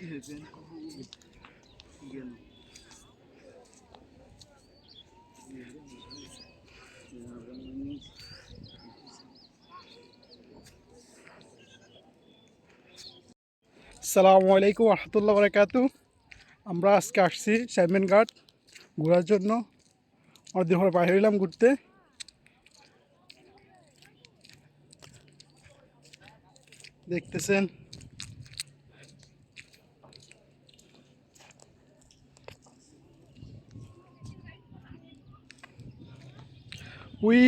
আসসালামু আলাইকুম রহমতুল্লাহ বারাকাতু। আমরা আজকে আসছি স্যামন ঘাট ঘোরার জন্য। অনেকদিন পরে বাইরে এলাম ঘুরতে। দেখতেছেন ওই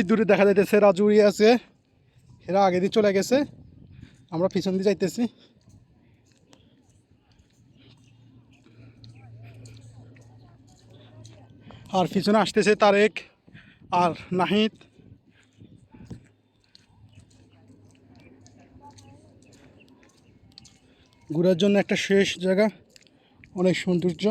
দূরে দেখা যাইতেছে রাজুরি আছে, এরা আগে দিয়ে চলে গেছে, আমরা পিছন দিয়ে যাইতেছি। আর পিছনে আসতেছে তারেক আর নাহিদ। ঘোরার জন্য একটা শেষ জায়গা, অনেক সৌন্দর্য।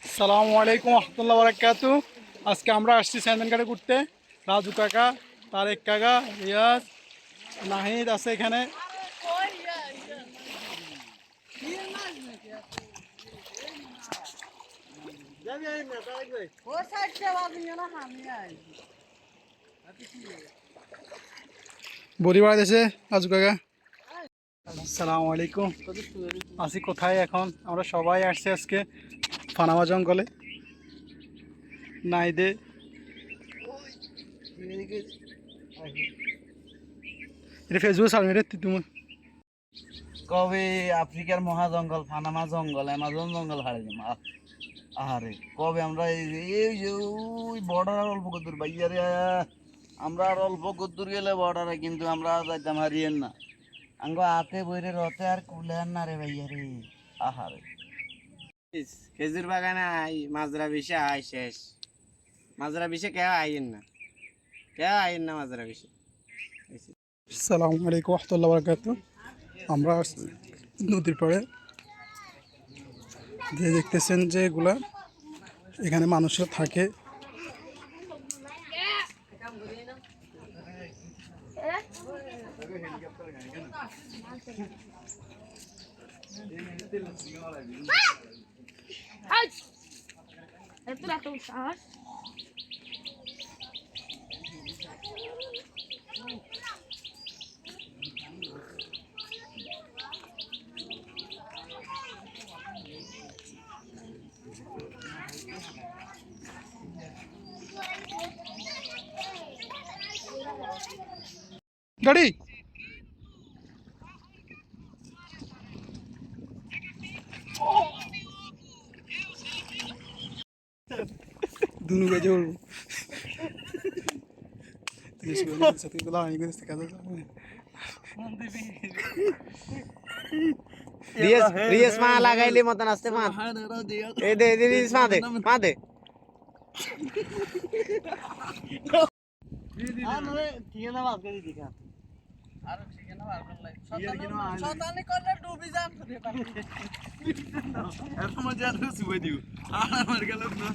আসসালামু আলাইকুম রহমতুল্লাহ বারাকাতু। আজকে আমরা আসছি স্যামন ঘাটে ঘুরতে। রাজু কাকা, তারেক কাকা, রিয়াজ, নাহিদ আছে এখানে। বড়ি বাড়াইতেছে রাজু কাকা। আসসালামু আলাইকুম। আছি কোথায় এখন? আমরা সবাই আসছি আজকে পানামা জঙ্গলে। নাইদে এটা ফেসবুক সামনে তুমি কবে আফ্রিকার মহা জঙ্গল, পানামা জঙ্গল, অ্যামাজন জঙ্গল হারে আহারে কবে আমরা এই যে ওই বর্ডার আর অল্প কদ্দুর ভাইয়ারে, আমরা আর অল্প কদ্দুর গেলে বর্ডারে, কিন্তু আমরা যাইতাম হারিয়েন না। আঙ্গ হাতে বইরে রতে আর কুলেন না রে ভাইয়ারে, আহারে। খেজুর বাগানে আই মাজরা বিষে আই শেষ। মাজরা বিষে কে আইন না, কে আইন না মাজরা বিষে। আসসালামু আলাইকুম রহমতুল্লাহ বারাকাতু। আমরা নদীর পাড়ে যে দেখতেছেন যে এগুলা, এখানে মানুষরা থাকে। গাড়ি দুনু বেজে উঠবো। রিয়েস মা লাগাইলে মতন আসতে মা এই দে রিয়েস মা দে মা দে। আরে ঠিকানা বাদ করে দিকা আর ঠিকানা বার করলে শতানি করলে ডুবি যান এত মজা আর সুবে দিও আর আমার গেল না